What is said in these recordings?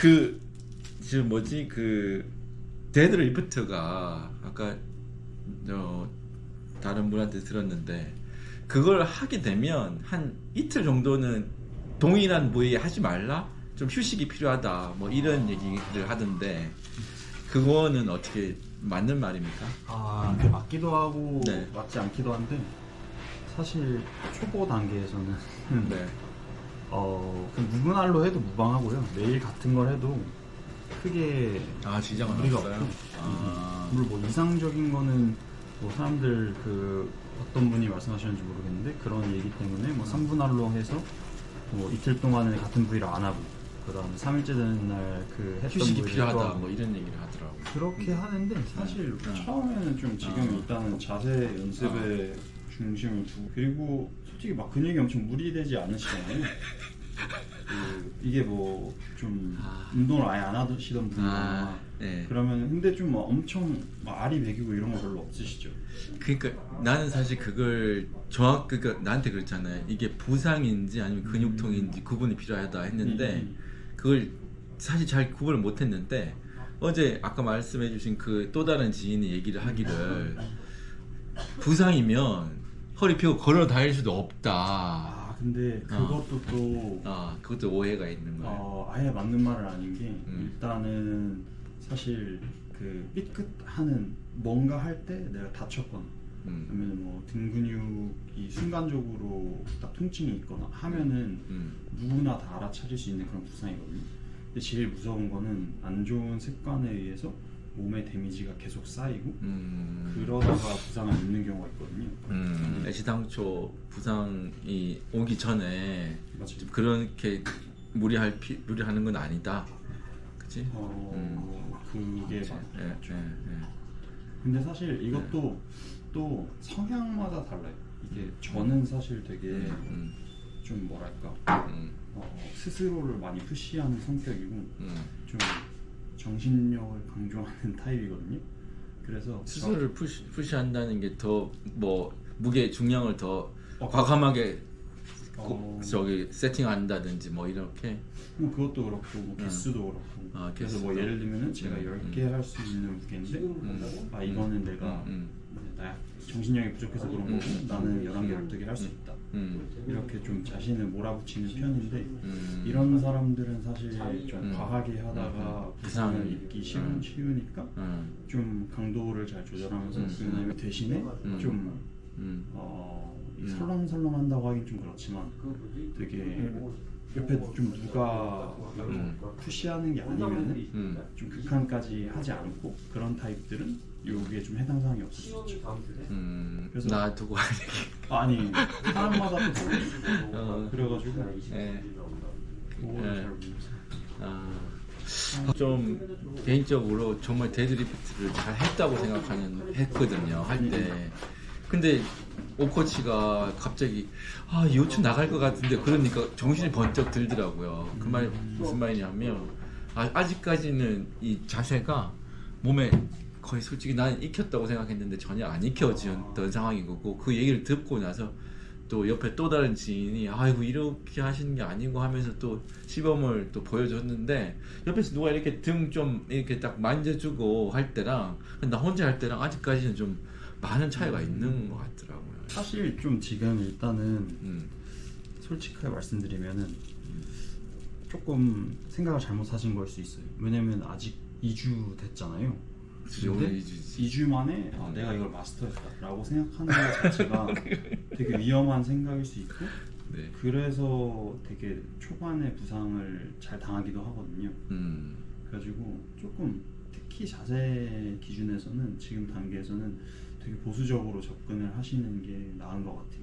그 지금 뭐지 그 데드리프트가 아까 다른 분한테 들었는데 그걸 하게 되면 한 이틀 정도는 동일한 부위에 하지 말라 좀 휴식이 필요하다 뭐 이런 얘기를 하던데 그거는 어떻게 맞는 말입니까? 아, 그게 맞기도 하고 네. 맞지 않기도 한데 사실 초보 단계에서는 네. 그냥 무분할로 해도 무방하고요. 매일 같은 걸 해도 크게 지장은 무리가 없어요? 없고 물론 뭐 이상적인 거는 뭐 사람들 그 어떤 분이 말씀하셨는지 모르겠는데 그런 얘기 때문에 뭐 3분할로 해서 뭐 이틀 동안은 같은 부위를 안 하고 그 다음에 3일째 되는 날 그 했던 휴식이 부위를 필요하다 또 하고 뭐 이런 얘기를 하더라고. 그렇게 하는데 사실 처음에는 좀 지금 일단은 자세 연습에 중심을 두고 그리고 솔직히 막 근육이 엄청 무리되지 않으시잖아요. 이게 뭐 좀 운동을 아예 안 하시던 분이나 네. 그러면 근데 좀 막 엄청 막 알이 배기고 이런 거 별로 없으시죠? 그러니까 나는 사실 그걸 그러니까 나한테 그랬잖아요. 이게 부상인지 아니면 근육통인지 구분이 필요하다 했는데 그걸 사실 잘 구분을 못했는데 어제 아까 말씀해주신 그 또 다른 지인이 얘기를 하기를 부상이면 허리 펴고 걸어 다닐 수도 없다. 근데 그것도 또 그것도 오해가 있는 거예요. 아예 맞는 말은 아닌 게 일단은 사실 그 삐끗하는 뭔가 할 때 내가 다쳤거나 아니면 뭐 등 근육이 순간적으로 딱 통증이 있거나 하면은 누구나 다 알아차릴 수 있는 그런 부상이거든요. 근데 제일 무서운 거는 안 좋은 습관에 의해서 몸에 데미지가 계속 쌓이고 그러다가 부상을 입는 경우가 있거든요. 애시당초 부상이 오기 전에 맞죠. 좀 그렇게 무리하는 건 아니다. 그치? 그게 맞죠. 예. 근데 사실 이것도 또 성향마다 달라요. 이게 저는 사실 되게 좀 뭐랄까 스스로를 많이 푸시하는 성격이고 좀 정신력을 강조하는 타입이거든요. 그래서 스스로를 푸시한다는 게 더 뭐 무게 중량을 더 과감하게 저기 세팅한다든지 뭐 이렇게 뭐 그것도 그렇고 뭐 개수도 그렇고 그래서 뭐 예를 들면은 제가 10개 할 수 있는 무게인데 이거는 내가 나 정신력이 부족해서 그런 거고 나는 11개, 12개 할 수 있다 이렇게 좀 자신을 몰아붙이는 편인데 이런 사람들은 사실 좀 과하게 하다가 부상을 입기 쉬우니까 좀 강도를 잘 조절하면서 그다음에 대신에 좀 설렁설렁 한다고 하긴 좀 그렇지만 되게 옆에 좀 누가 푸시하는 게 아니면은 좀 극한까지 하지 않고 그런 타입들은 여기에 좀 해당 사항이 없을 수 있죠. 그래서 나 두고 아니 사람마다 또 그래가지고 좀 개인적으로 정말 데드리프트를 잘 했다고 했거든요 할 때. 근데 오코치가 갑자기 요추 나갈 것 같은데 그러니까 정신이 번쩍 들더라고요. 그 말이 무슨 말이냐면 아직까지는 이 자세가 몸에 거의 솔직히 난 익혔다고 생각했는데 전혀 안 익혀졌던 상황인 거고 그 얘기를 듣고 나서 또 옆에 또 다른 지인이 아이고 이렇게 하시는 게 아니고 하면서 또 시범을 또 보여줬는데 옆에서 누가 이렇게 등 좀 이렇게 딱 만져주고 할 때랑 나 혼자 할 때랑 아직까지는 좀 많은 차이가 있는 것 같더라고요. 사실 좀 지금 일단은 솔직하게 말씀드리면은 조금 생각을 잘못하신 걸 수 있어요. 왜냐면 아직 2주 됐잖아요. 근데 2주 만에 내가 이걸 마스터했다라고 생각하는 것 자체가 되게 위험한 생각일 수 있고 그래서 되게 초반에 부상을 잘 당하기도 하거든요. 그래가지고 조금 특히 자세 기준에서는 지금 단계에서는 되게 보수적으로 접근을 하시는 게 나은 것 같아요.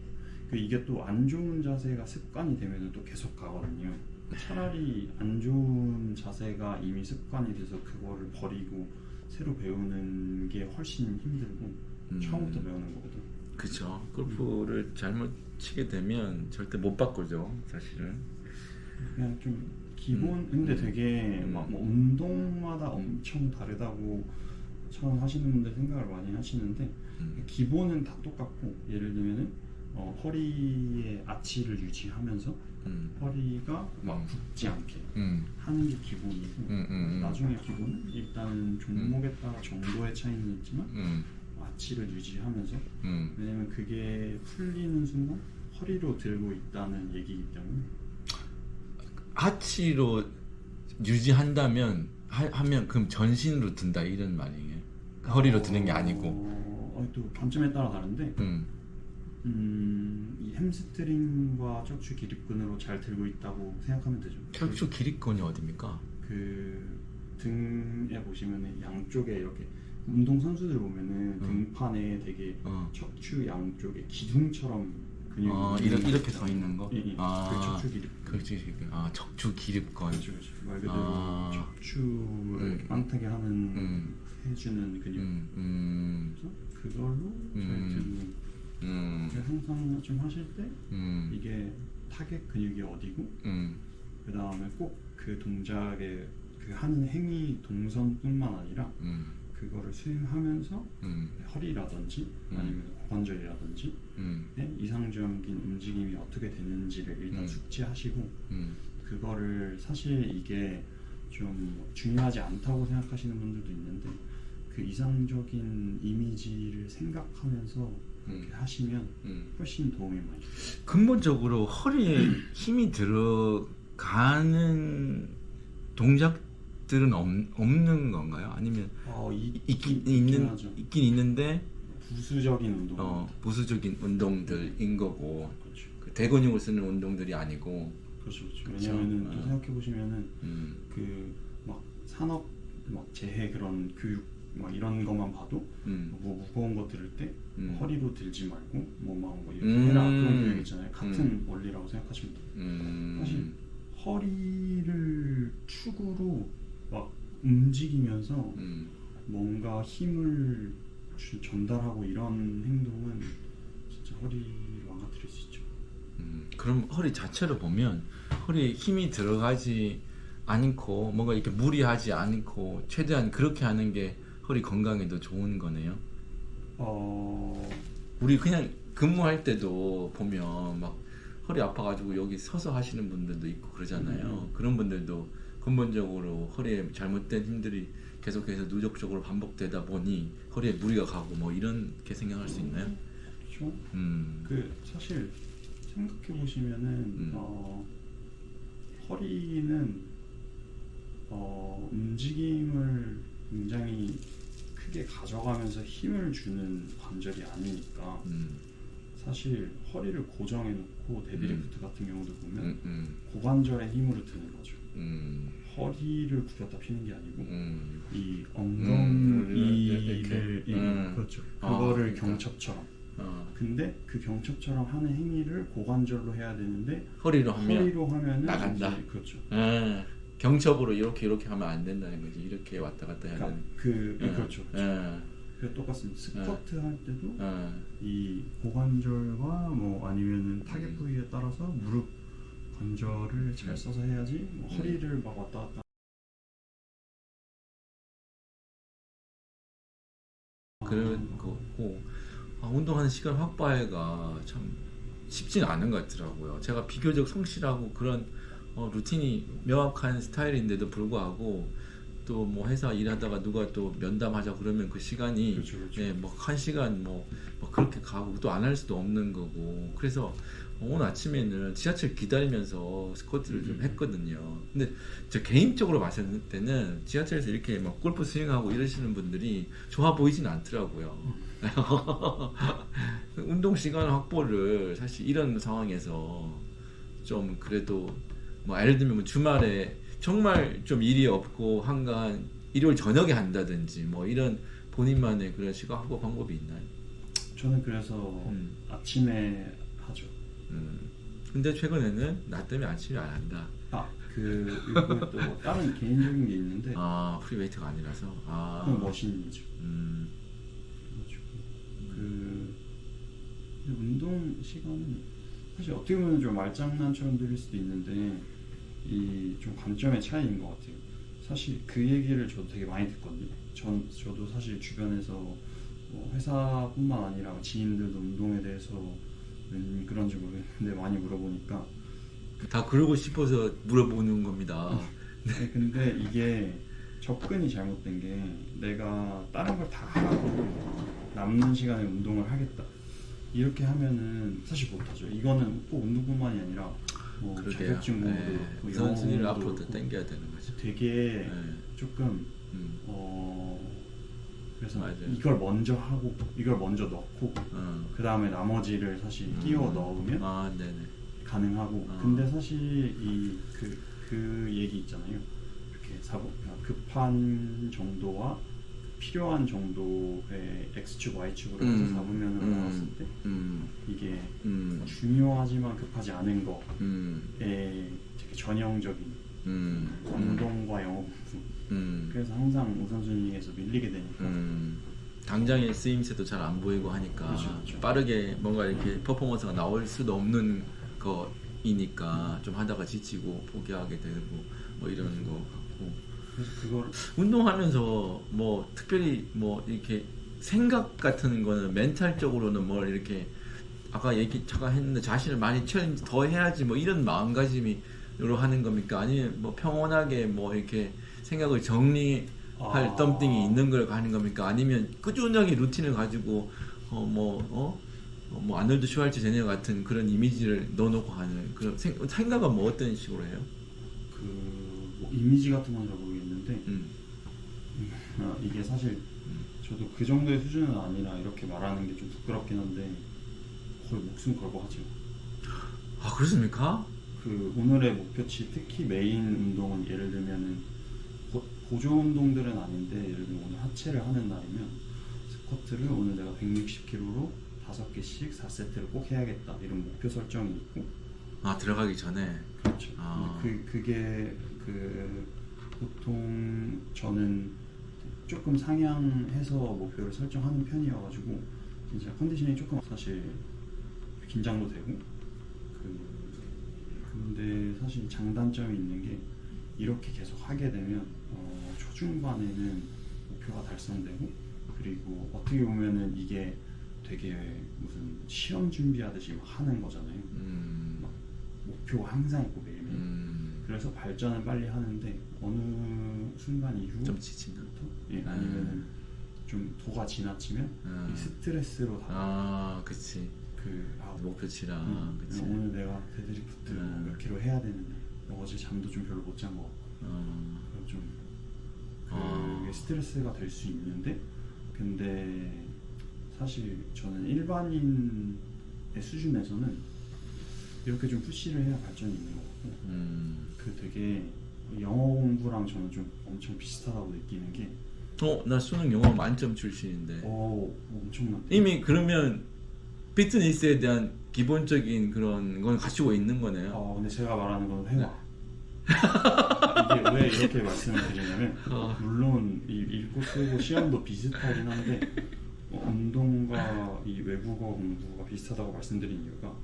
이게 또 안 좋은 자세가 습관이 되면 또 계속 가거든요. 차라리 안 좋은 자세가 이미 습관이 돼서 그거를 버리고 새로 배우는 게 훨씬 힘들고 처음부터 배우는 거거든. 그쵸. 골프를 잘못 치게 되면 절대 못 바꾸죠 사실은. 그냥 좀 기본 근데 되게 막 뭐 운동마다 엄청 다르다고 처음 하시는 분들 생각을 많이 하시는데 기본은 다 똑같고 예를 들면은 허리의 아치를 유지하면서 허리가 막 굽지 않게 하는 게 기본이고 나중에 기본은 일단은 종목에 따라 정도의 차이는 있지만 아치를 유지하면서 왜냐면 그게 풀리는 순간 허리로 들고 있다는 얘기이기 때문에 하치로 유지한다면 하면 그럼 전신으로 든다 이런 말이에요. 허리로 드는 게 아니고. 또 관점에 따라 다른데 이 햄스트링과 척추 기립근으로 잘 들고 있다고 생각하면 되죠. 척추 기립근이 어디입니까? 그 등에 보시면 양쪽에 이렇게 운동 선수들 보면은 등판에 되게 척추 양쪽에 기둥처럼 근육이 이렇게 서 있는 거? 예, 그 척추 기립근. 척추 기립근. 그렇죠. 말 그대로 척추를 빵타게 하는 해주는 근육. 그래서 그걸로 잘 듣는. 항상 좀 하실 때 이게 타겟 근육이 어디고 그 다음에 꼭 그 동작의 그 하는 행위 동선뿐만 아니라 그거를 수행하면서 허리라든지 아니면 고관절이라든지 이상적인 움직임이 어떻게 되는지를 일단 숙지하시고 그거를 사실 이게 좀 중요하지 않다고 생각하시는 분들도 있는데 그 이상적인 이미지를 생각하면서 그렇게 하시면 훨씬 도움이 많이 돼요. 근본적으로 허리에 힘이 들어가는 동작들은 없는 건가요? 아니면 있긴 있는데 부수적인 운동, 부수적인 운동들인 거고 그렇죠. 그 대근육을 쓰는 운동들이 아니고. 그렇죠. 왜냐면은 또 생각해 보시면은 그 막 산업 막 재해 그런 교육 막 이런 것만 봐도 뭐 무거운 거 들을 때 허리로 들지 말고 뭐 이렇게 해라 그런 교육 있잖아요. 같은 원리라고 생각하시면 돼요. 사실 허리를 축으로 막 움직이면서 뭔가 힘을 전달하고 이런 행동은 진짜 허리를 망가뜨릴 수 있죠. 그럼 허리 자체로 보면 허리에 힘이 들어가지 않고 뭔가 이렇게 무리하지 않고 최대한 그렇게 하는 게 허리 건강에도 좋은 거네요. 우리 그냥 근무할 때도 보면 막 허리 아파가지고 여기 서서 하시는 분들도 있고 그러잖아요. 그런 분들도 근본적으로 허리에 잘못된 힘들이 계속해서 누적적으로 반복되다 보니 허리에 무리가 가고 뭐 이렇게 생각할 수 있나요? 그렇죠. 그 사실 생각해 보시면은 허리는 움직임을 굉장히 크게 가져가면서 힘을 주는 관절이 아니니까 사실 허리를 고정해 놓고 데드리프트 같은 경우도 보면 고관절의 힘으로 드는 거죠. 허리를 구겼다 피는 게 아니고 이 엉덩이를 그렇죠. 그거를 경첩처럼. 근데 그 경첩처럼 하는 행위를 고관절로 해야 되는데 허리로 하면은 나간다. 그렇죠. 경첩으로 이렇게 하면 안 된다는 거지. 이렇게 왔다 갔다 해야 되는. 그렇죠. 그 똑같습니다. 스쿼트 할 때도 이 고관절과 뭐 아니면은 타겟 부위에 따라서 무릎 관절을 잘 써서 해야지 뭐 허리를 막 왔다 갔다. 그런 거고 운동하는 시간 확보하기가 참 쉽지는 않은 것 같더라고요. 제가 비교적 성실하고 그런 루틴이 명확한 스타일인데도 불구하고 또 뭐 회사 일하다가 누가 또 면담하자 그러면 그 시간이 그렇죠. 예, 뭐 1시간 뭐 그렇게 가고 또 안 할 수도 없는 거고 그래서 오늘 아침에는 지하철 기다리면서 스쿼트를 좀 했거든요. 근데 저 개인적으로 봤을 때는 지하철에서 이렇게 막 골프 스윙하고 이러시는 분들이 좋아 보이지는 않더라고요. 운동 시간 확보를 사실 이런 상황에서 좀 그래도 뭐 예를 들면 뭐 주말에 정말 좀 일이 없고 한간 일요일 저녁에 한다든지 뭐 이런 본인만의 그런 시간 확보 방법이 있나요? 저는 그래서 아침에 하죠. 근데 최근에는 나 때문에 아침에 안 한다. 그리고 또 다른 개인적인 게 있는데 프리웨이트가 아니라서 그건 머신이죠. 그 운동 시간은 사실 어떻게 보면 좀 말장난처럼 들릴 수도 있는데 이 좀 관점의 차이인 것 같아요. 사실 그 얘기를 저도 되게 많이 듣거든요. 저도 사실 주변에서 뭐 회사뿐만 아니라 지인들도 운동에 대해서 왜 그런지 모르겠는데 많이 물어보니까 다 그러고 싶어서 물어보는 겁니다. 네, 근데 이게 접근이 잘못된 게 내가 다른 걸 다 하고 남는 시간에 운동을 하겠다 이렇게 하면은 사실 못하죠. 이거는 꼭 운동뿐만이 아니라 뭐 그러게요. 자격증 공부도 네. 뭐 우선순위를 영어도 앞으로 더 그렇고 당겨야 되는 거죠. 되게 네. 조금 음. 그래서 맞아요. 이걸 먼저 하고 이걸 먼저 넣고 그 다음에 나머지를 사실 끼워 넣으면 아, 네네. 가능하고 근데 사실 그 얘기 있잖아요. 이렇게 급한 정도와 필요한 정도의 X축, Y축으로 해서 잡으면으로 나왔을 때 이게 중요하지만 급하지 않은 거에 되게 전형적인 운동과 영어 공부 그래서 항상 우선순위에서 밀리게 되니까 당장의 쓰임새도 잘 안 보이고 하니까 그렇죠. 빠르게 뭔가 이렇게 퍼포먼스가 나올 수도 없는 거이니까 좀 하다가 지치고 포기하게 되고 뭐 이런 거 같고 그래서 그걸 운동하면서 뭐 특별히 뭐 이렇게 생각 같은 거는 멘탈적으로는 뭘 이렇게 아까 얘기 잠깐 했는데 자신을 많이 챌린지 더 해야지 뭐 이런 마음가짐으로 하는 겁니까? 아니면 뭐 평온하게 뭐 이렇게 생각을 정리할 덤띵이 있는 걸 가는 겁니까? 아니면 꾸준하게 루틴을 가지고 뭐 아놀드 슈왈츠제네어 같은 그런 이미지를 넣어놓고 하는 그런 생각은 뭐 어떤 식으로 해요? 뭐 이미지 같은 건 잘 모르겠는데 이게 사실 저도 그 정도의 수준은 아니라 이렇게 말하는 게 좀 부끄럽긴 한데 거의 목숨 걸고 하죠. 아 그렇습니까? 그 오늘의 목표치 특히 메인 운동은 예를 들면은 보조 운동들은 아닌데 예를 들면 오늘 하체를 하는 날이면 스쿼트를 오늘 내가 160kg로 5개씩 4세트를 꼭 해야겠다 이런 목표 설정이 있고 아 들어가기 전에 그렇죠. 그게 보통 저는 조금 상향해서 목표를 설정하는 편이어가지고 진짜 컨디셔닝이 조금 사실 긴장도 되고 근데 사실 장단점이 있는 게 이렇게 계속 하게 되면 초중반에는 목표가 달성되고 그리고 어떻게 보면은 이게 되게 무슨 시험 준비하듯이 막 하는 거잖아요. 막 목표가 항상 있고 매일매일. 그래서 발전을 빨리 하는데 어느 순간 이후 좀 지친다. 예, 아니면은 좀 도가 지나치면 이 스트레스로 그치. 목표치랑 그치. 오늘 내가 데드리프트 몇 킬로 해야 되는데 어제 잠도 좀 별로 못 잔 거 같고 좀 그게 스트레스가 될 수 있는데 근데 사실 저는 일반인의 수준에서는 이렇게 좀 푸시를 해야 발전이 있는 것 같고 그 되게 영어 공부랑 저는 좀 엄청 비슷하다고 느끼는 게 나 수능 영어 만점 출신인데 엄청난 이미 그러면 피트니스에 대한 기본적인 그런 건 갖추고 있는 거네요. 근데 제가 말하는 건 회화. 이게 왜 이렇게 말씀을 드리냐면 물론 이 읽고 쓰고 시험도 비슷하긴 한데 운동과 이 외국어 공부가 비슷하다고 말씀드린 이유가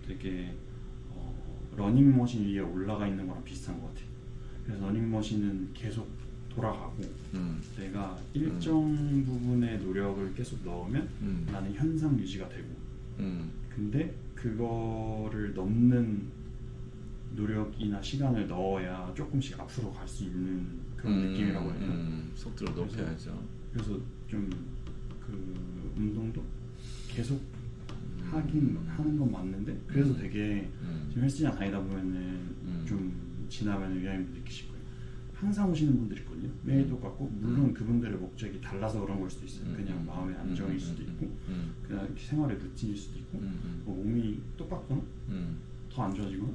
되게 러닝머신 위에 올라가 있는 거랑 비슷한 것 같아요. 그래서 러닝머신은 계속 돌아가고 내가 일정 부분의 노력을 계속 넣으면 나는 현상 유지가 되고 근데 그거를 넘는 노력이나 시간을 넣어야 조금씩 앞으로 갈 수 있는 그런 느낌이라고 해야 되나? 속도를 높여야죠. 그래서 좀 그 운동도 계속 하는 건 맞는데 그래서 되게 지금 헬스장 다니다 보면은 좀 지나면 위원님도 느끼실 거예요. 항상 오시는 분들이 있거든요. 매일 똑같고 물론 그분들의 목적이 달라서 그런 걸 수도 있어요. 그냥 마음의 안정일 수도 있고 그냥 생활의 루틴일 수도 있고 뭐 몸이 똑같거나 더 안 좋아지거나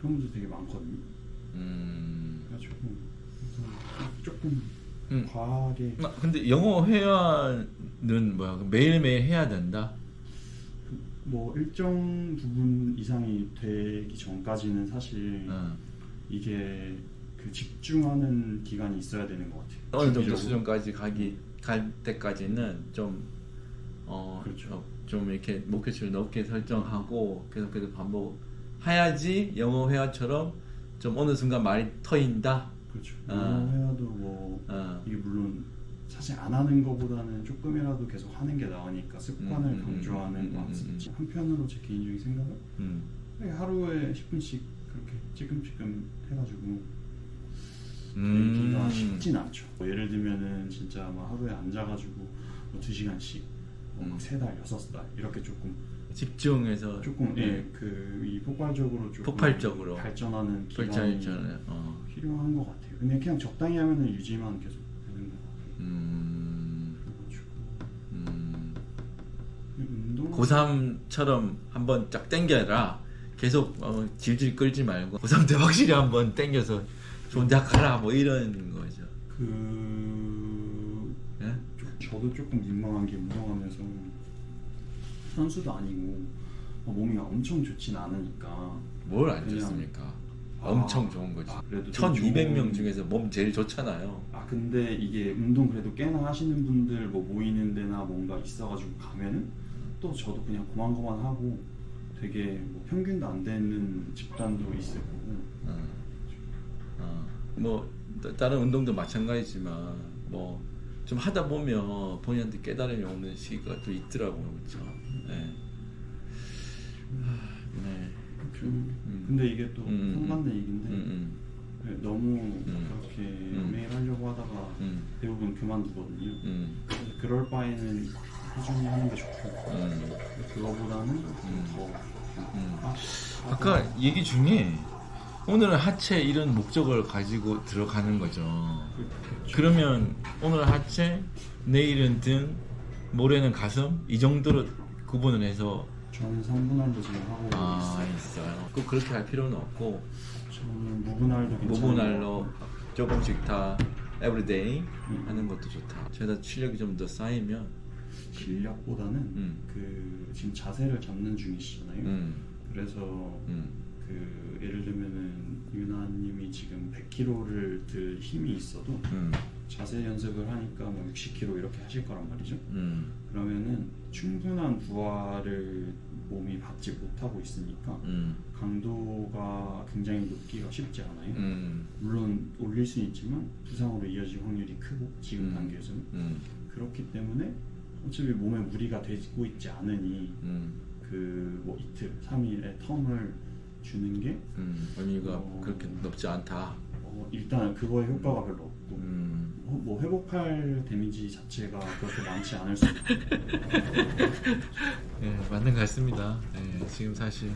그런 분들 되게 많거든요. 그래가지고 조금 과하게 근데 영어 회화는 뭐야? 매일매일 해야 된다? 뭐 일정 부분 이상이 되기 전까지는 사실 이게 그 집중하는 기간이 있어야 되는 것 같아요. 어느 정도 수준까지 갈 때까지는 좀 그렇죠. 좀 이렇게 목표치를 높게 설정하고 계속 반복해야지 영어 회화처럼 좀 어느 순간 말이 터인다. 그렇죠. 영어 회화도 뭐 이게 물론 사실 안 하는 것보다는 조금이라도 계속 하는 게 나으니까 습관을 강조하는 것 같습니다. 음. 한편으로 제 개인적인 생각은 하루에 10분씩 그렇게 찔끔찔끔 해가지고 되기가 쉽진 않죠. 뭐 예를 들면은 진짜 막 하루에 앉아가지고 뭐 2시간씩 뭐 3달, 6달 이렇게 조금 집중해서 조금 이 폭발적으로 조금 폭발적으로 발전하는 기간이 발전했잖아요. 필요한 것 같아요. 근데 그냥 적당히 하면은 유지만 계속 되는 것 같아요. 그래가지고 운동 고3처럼 한번 쫙 당겨라. 계속 질질 끌지 말고 고3 때 확실히 한번 당겨서 좋은 대학 가라 뭐 이런 거죠. 예? 저도 조금 민망한 게 운동하면서 선수도 아니고 몸이 엄청 좋진 않으니까 뭘 안 좋습니까? 엄청 좋은 거지. 그래도 1200명 중에서 몸 제일 좋잖아요. 근데 이게 운동 그래도 꽤나 하시는 분들 뭐 모이는 데나 뭔가 있어가지고 가면은 또 저도 그냥 고만고만하고 되게 뭐 평균도 안 되는 집단도 있을 거고 뭐 다른 운동도 마찬가지지만 뭐 좀 하다 보면 본인한테 깨달음이 오는 시기가 또 있더라고요, 그렇죠? 네. 네. 근데 이게 또 상반된 얘기인데 너무 그렇게 매일 하려고 하다가 대부분 그만두거든요. 그럴 바에는 꾸준히 하는 게 좋고 그거보다는 더 아까 얘기 중에 오늘은 하체 이런 목적을 가지고 들어가는 거죠. 그러면 오늘 하체, 내일은 등, 모레는 가슴 이 정도로 구분을 해서 저는 3분할도 지금 하고 있어요. 꼭 그렇게 할 필요는 없고 저는 무분할도 괜찮아요. 무분할로 조금씩 다 에브리데이 하는 것도 좋다. 저희가 실력이 좀 더 쌓이면 실력보다는 그 지금 자세를 잡는 중이시잖아요. 그래서 그 예를 들면은 유나님이 지금 100kg를 들 힘이 있어도 자세 연습을 하니까 뭐 60kg 이렇게 하실 거란 말이죠. 그러면은 충분한 부하를 몸이 받지 못하고 있으니까 강도가 굉장히 높기가 쉽지 않아요. 물론 올릴 수 있지만 부상으로 이어질 확률이 크고 지금 단계에서는 그렇기 때문에 어차피 몸에 무리가 되고 있지 않으니 그 뭐 이틀, 3일의 텀을 주는 게 의미가 그렇게 높지 않다. 일단 그거의 효과가 별로 없고 뭐 회복할 데미지 자체가 그렇게 많지 않을 수도 있고 네, 맞는 것 같습니다. 네, 지금 사실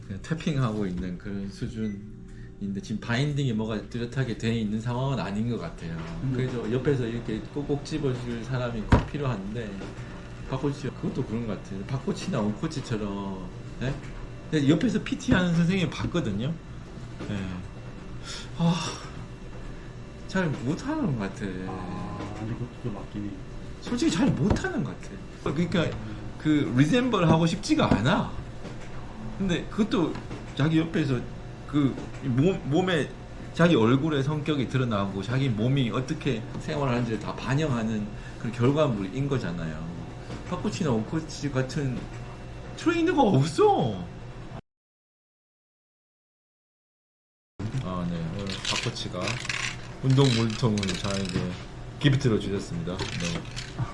그냥 태핑하고 있는 그런 수준인데 지금 바인딩이 뭐가 뚜렷하게 돼 있는 상황은 아닌 것 같아요. 그래도 옆에서 이렇게 꼭꼭 집어줄 사람이 꼭 필요한데 박코치 그것도 그런 것 같아요. 박코치나 온코치처럼 네? 근데 옆에서 PT 하는 선생님 봤거든요. 네. 잘 못하는 것 같아. 근데 그것도 맞긴 해. 솔직히 잘 못하는 것 같아. 그러니까 그 리셈벌 하고 싶지가 않아. 근데 그것도 자기 옆에서 그 몸에 자기 얼굴의 성격이 드러나고 자기 몸이 어떻게 생활하는지를 다 반영하는 그런 결과물인 거잖아요. 탁코치나 온코치 같은 트레이너가 없어. 네. 오늘 박코치가 운동 물통을 저에게 기프트로 주셨습니다. 네.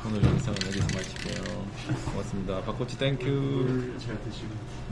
오늘 영상은 여기서 마칠게요. 고맙습니다. 박코치 땡큐. 잘 드시고.